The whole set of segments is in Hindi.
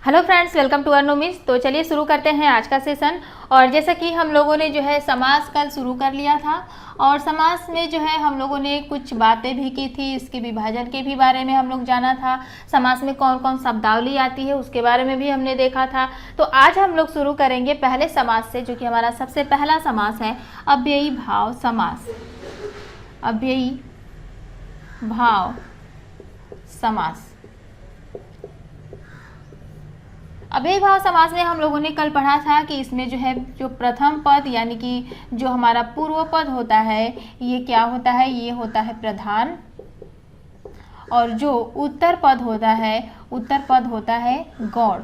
हेलो फ्रेंड्स, वेलकम टू अर्नोमिस। तो चलिए शुरू करते हैं आज का सेशन। और जैसा कि हम लोगों ने जो है समास कल शुरू कर लिया था और समास में जो है हम लोगों ने कुछ बातें भी की थी, इसके विभाजन के भी बारे में हम लोग जाना था, समास में कौन कौन शब्दावली आती है उसके बारे में भी हमने देखा था। तो आज हम लोग शुरू करेंगे पहले समास से, जो कि हमारा सबसे पहला समास है अव्ययी भाव समास। अव्ययी भाव समास। अव्ययी भाव समास में हम लोगों ने कल पढ़ा था कि इसमें जो है जो प्रथम पद यानी कि जो हमारा पूर्व पद होता है ये क्या होता है, ये होता है प्रधान, और जो उत्तर पद होता है गौड़।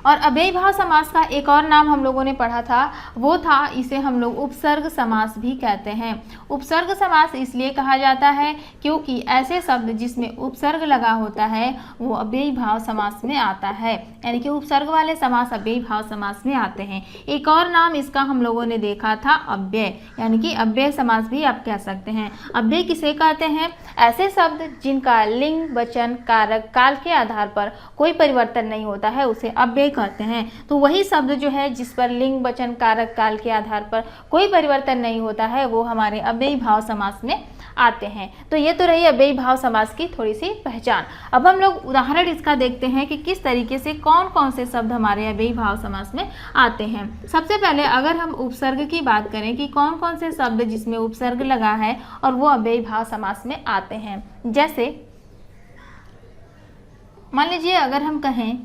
और अव्ययी भाव समास का एक और नाम हम लोगों ने पढ़ा था, वो था इसे हम लोग उपसर्ग समास भी कहते हैं। उपसर्ग समास इसलिए कहा जाता है क्योंकि ऐसे शब्द जिसमें उपसर्ग लगा होता है वो अव्ययी भाव समास में आता है, यानी कि उपसर्ग वाले समास अव्ययी भाव समास में आते हैं। एक और नाम इसका हम लोगों ने देखा था अव्यय, यानी कि अव्यय समास भी आप कह सकते हैं। अव्यय किसे कहते हैं? ऐसे शब्द जिनका लिंग, वचन, कारक, काल के आधार पर कोई परिवर्तन नहीं होता है उसे अव्यय कहते हैं। तो वही शब्द जो है जिस पर लिंग, वचन, कारक, काल के आधार पर कोई परिवर्तन नहीं होता है वो हमारे अव्ययी भाव समास में आते हैं। तो ये तो रही अव्ययी भाव समास की थोड़ी सी पहचान। अब हम लोग उदाहरण इसका देखते हैं कि किस तरीके से कौन कौन से शब्द हमारे अव्ययी भाव समास में आते हैं। सबसे पहले अगर हम उपसर्ग की बात करें कि कौन कौन से शब्द जिसमें उपसर्ग लगा है और वो अव्ययी भाव समास में आते हैं, जैसे मान लीजिए अगर हम कहें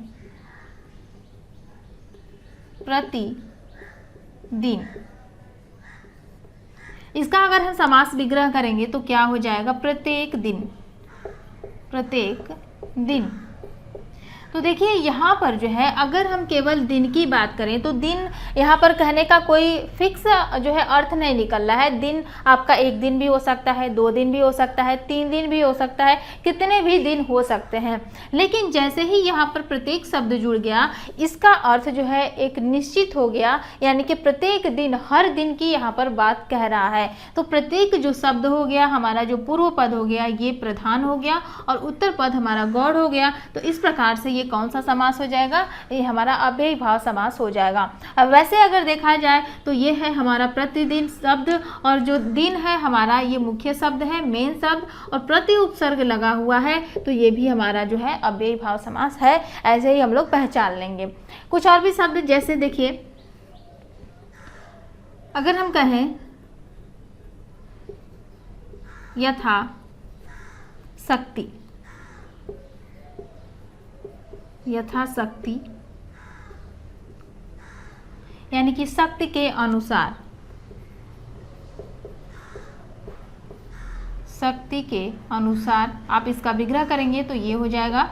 प्रतिदिन, इसका अगर हम समास विग्रह करेंगे तो क्या हो जाएगा? प्रत्येक दिन। प्रत्येक दिन। तो देखिए यहाँ पर जो है अगर हम केवल दिन की बात करें तो दिन यहाँ पर कहने का कोई फिक्स जो है अर्थ नहीं निकल रहा है। दिन आपका एक दिन भी हो सकता है, 2 दिन भी हो सकता है, 3 दिन भी हो सकता है, कितने भी दिन हो सकते हैं। लेकिन जैसे ही यहाँ पर प्रत्येक शब्द जुड़ गया इसका अर्थ जो है एक निश्चित हो गया, यानी कि प्रत्येक दिन, हर दिन की यहाँ पर बात कह रहा है। तो प्रत्येक जो शब्द हो गया हमारा, जो पूर्व पद हो गया ये प्रधान हो गया और उत्तर पद हमारा गौड़ हो गया। तो इस प्रकार से कौन सा समास हो जाएगा? ये हमारा अव्ययी भाव समास हो जाएगा। अब वैसे अगर देखा जाए तो ये है हमारा प्रतिदिन शब्द, और जो दिन है हमारा ये मुख्य शब्द है, मेन शब्द, और प्रति उपसर्ग लगा हुआ है, तो ये भी हमारा जो है अव्ययी भाव समास है। ऐसे ही हम लोग पहचान लेंगे। कुछ और भी शब्द जैसे देखिए अगर हम कहें यथा शक्ति, यथाशक्ति यानी कि शक्ति के अनुसार, शक्ति के अनुसार आप इसका विग्रह करेंगे तो ये हो जाएगा।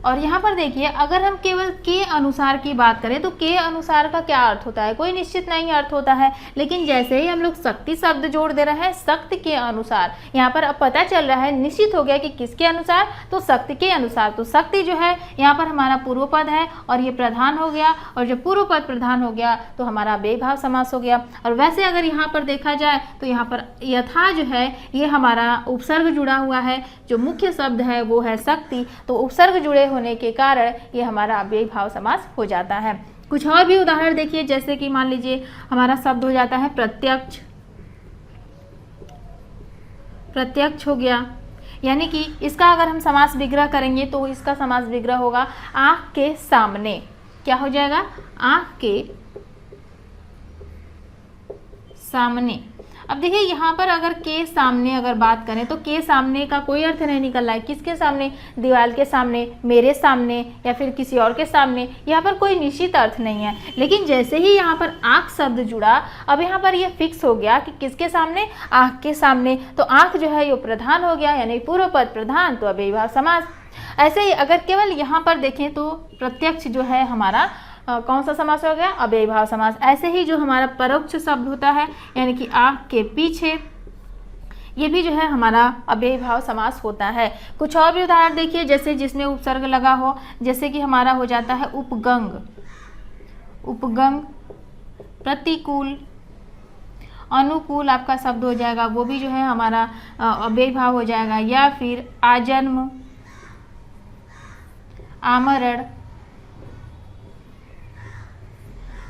और यहाँ पर देखिए अगर हम केवल के अनुसार की बात करें तो के अनुसार का क्या अर्थ होता है? कोई निश्चित नहीं अर्थ होता है। लेकिन जैसे ही हम लोग शक्ति शब्द जोड़ दे रहे हैं, शक्ति के अनुसार, यहाँ पर अब पता चल रहा है, निश्चित हो गया कि किसके अनुसार? तो शक्ति के अनुसार। तो शक्ति जो है यहाँ पर हमारा पूर्व पद है और ये प्रधान हो गया, और जब पूर्व पद प्रधान हो गया तो हमारा अव्ययी भाव समास हो गया। और वैसे अगर यहाँ पर देखा जाए तो यहाँ पर यथा जो है ये हमारा उपसर्ग जुड़ा हुआ है, जो मुख्य शब्द है वो है शक्ति, तो उपसर्ग जुड़े होने के कारण ये हमारा अव्ययी भाव समास हो जाता है। कुछ और भी उदाहरण देखिए, जैसे कि मान लीजिए हमारा शब्द हो जाता है प्रत्यक्ष। प्रत्यक्ष हो गया, यानी कि इसका अगर हम समास विग्रह करेंगे तो इसका समास विग्रह होगा आँख के सामने। क्या हो जाएगा? आँख के सामने। अब देखिए यहाँ पर अगर के सामने अगर बात करें तो के सामने का कोई अर्थ नहीं निकल रहा है। किसके सामने? दीवार के सामने, मेरे सामने, या फिर किसी और के सामने। यहाँ पर कोई निश्चित अर्थ नहीं है। लेकिन जैसे ही यहाँ पर आँख शब्द जुड़ा, अब यहाँ पर ये फिक्स हो गया कि किसके सामने? आँख के सामने। तो आँख जो है ये प्रधान हो गया, यानी पूर्व पद प्रधान, तो अव्ययी भाव समास। ऐसे ही अगर केवल यहाँ पर देखें तो प्रत्यक्ष जो है हमारा कौन सा समास हो गया? अव्ययी भाव समास। ऐसे ही जो हमारा परोक्ष शब्द होता है यानी कि आँख के पीछे, ये भी जो है हमारा अव्ययी भाव समास होता है। कुछ और भी उदाहरण देखिए, जैसे जिसमें उपसर्ग लगा हो, जैसे कि हमारा हो जाता है उपगंग। उपगंग, प्रतिकूल, अनुकूल आपका शब्द हो जाएगा, वो भी जो है हमारा अव्ययी भाव हो जाएगा। या फिर आजन्म, आमरण,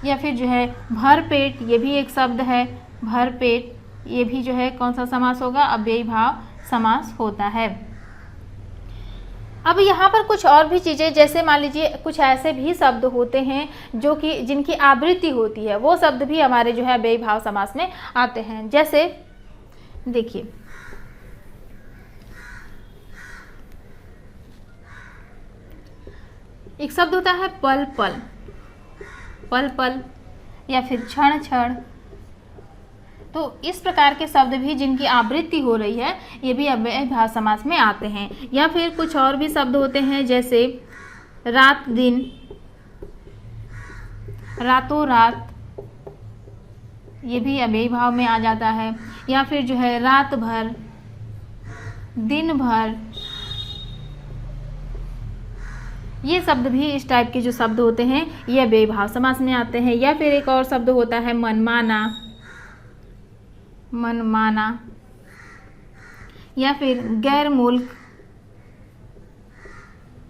या फिर जो है भरपेट, ये भी एक शब्द है भरपेट, ये भी जो है कौन सा समास होगा, अव्ययी भाव समास होता है। अब यहाँ पर कुछ और भी चीज़ें, जैसे मान लीजिए कुछ ऐसे भी शब्द होते हैं जो कि जिनकी आवृत्ति होती है, वो शब्द भी हमारे जो है अव्ययी भाव समास में आते हैं। जैसे देखिए एक शब्द होता है पल पल, पल पल, या फिर क्षण क्षण। तो इस प्रकार के शब्द भी जिनकी आवृत्ति हो रही है, ये भी अव्ययी भाव समास में आते हैं। या फिर कुछ और भी शब्द होते हैं, जैसे रात दिन, रातों रात, ये भी अव्ययी भाव में आ जाता है। या फिर जो है रात भर, दिन भर, ये शब्द भी इस टाइप के जो शब्द होते हैं ये अव्ययी भाव समास में आते हैं। या फिर एक और शब्द होता है मनमाना, मनमाना, या फिर गैर मुल्क,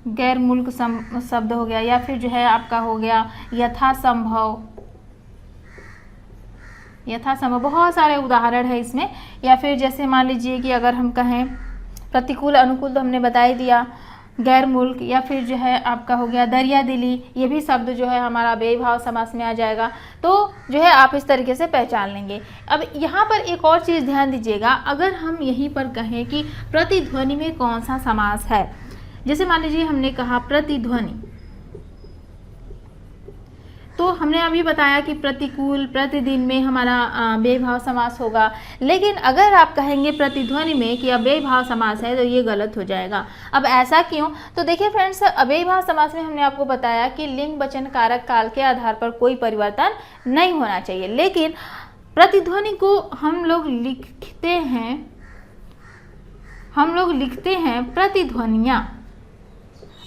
गैर मुल्क शब्द हो गया। या फिर जो है आपका हो गया यथासंभव, यथासंभव, बहुत सारे उदाहरण है इसमें। या फिर जैसे मान लीजिए कि अगर हम कहें प्रतिकूल अनुकूल तो हमने बता ही दिया, गैर मुल्क, या फिर जो है आपका हो गया दरिया दिली, ये भी शब्द जो है हमारा अव्ययी भाव समास में आ जाएगा। तो जो है आप इस तरीके से पहचान लेंगे। अब यहाँ पर एक और चीज़ ध्यान दीजिएगा, अगर हम यहीं पर कहें कि प्रतिध्वनि में कौन सा समास है, जैसे मान लीजिए हमने कहा प्रतिध्वनि, तो हमने अभी बताया कि प्रतिकूल, प्रतिदिन में हमारा अव्ययी भाव समास होगा। लेकिन अगर आप कहेंगे प्रतिध्वनि में कि अव्ययी भाव समास है तो ये गलत हो जाएगा। अब ऐसा क्यों? तो देखिए फ्रेंड्स, अव्ययी भाव समास में हमने आपको बताया कि लिंग, वचन, कारक, काल के आधार पर कोई परिवर्तन नहीं होना चाहिए। लेकिन प्रतिध्वनि को हम लोग लिखते हैं प्रतिध्वनियाँ।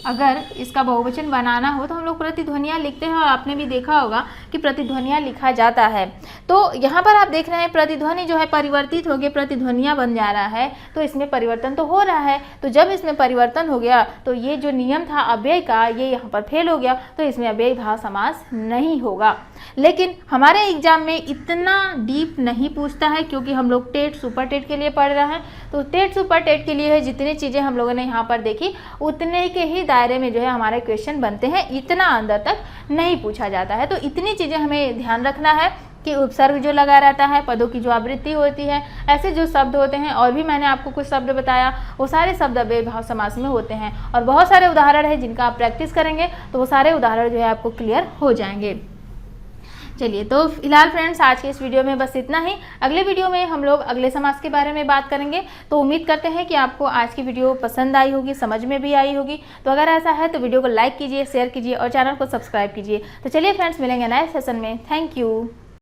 अगर इसका बहुवचन बनाना हो तो हम लोग प्रतिध्वनियाँ लिखते हैं, और आपने भी देखा होगा कि प्रतिध्वनियाँ लिखा जाता है। तो यहाँ पर आप देख रहे हैं प्रतिध्वनि जो है परिवर्तित होकर प्रतिध्वनियाँ बन जा रहा है, तो इसमें परिवर्तन तो हो रहा है। तो जब इसमें परिवर्तन हो गया तो ये जो नियम था अव्यय का, ये यहाँ पर फेल हो गया, तो इसमें अव्ययी भाव समास नहीं होगा। लेकिन हमारे एग्जाम में इतना डीप नहीं पूछता है, क्योंकि हम लोग टेट, सुपर टेट के लिए पढ़ रहे हैं। तो टेट, सुपर टेट के लिए जितनी चीज़ें हम लोगों ने यहाँ पर देखी, उतने के ही दायरे में जो है हमारे क्वेश्चन बनते हैं, इतना अंदर तक नहीं पूछा जाता है। तो इतनी चीज़ें हमें ध्यान रखना है कि उपसर्ग जो लगा रहता है, पदों की जो आवृत्ति होती है, ऐसे जो शब्द होते हैं, और भी मैंने आपको कुछ शब्द बताया, वो सारे शब्द अव्ययी भाव समास में होते हैं। और बहुत सारे उदाहरण है जिनका आप प्रैक्टिस करेंगे तो वो सारे उदाहरण जो है आपको क्लियर हो जाएंगे। चलिए, तो फिलहाल फ्रेंड्स आज के इस वीडियो में बस इतना ही। अगले वीडियो में हम लोग अगले समास के बारे में बात करेंगे। तो उम्मीद करते हैं कि आपको आज की वीडियो पसंद आई होगी, समझ में भी आई होगी। तो अगर ऐसा है तो वीडियो को लाइक कीजिए, शेयर कीजिए और चैनल को सब्सक्राइब कीजिए। तो चलिए फ्रेंड्स, मिलेंगे नए सेशन में। Thank you.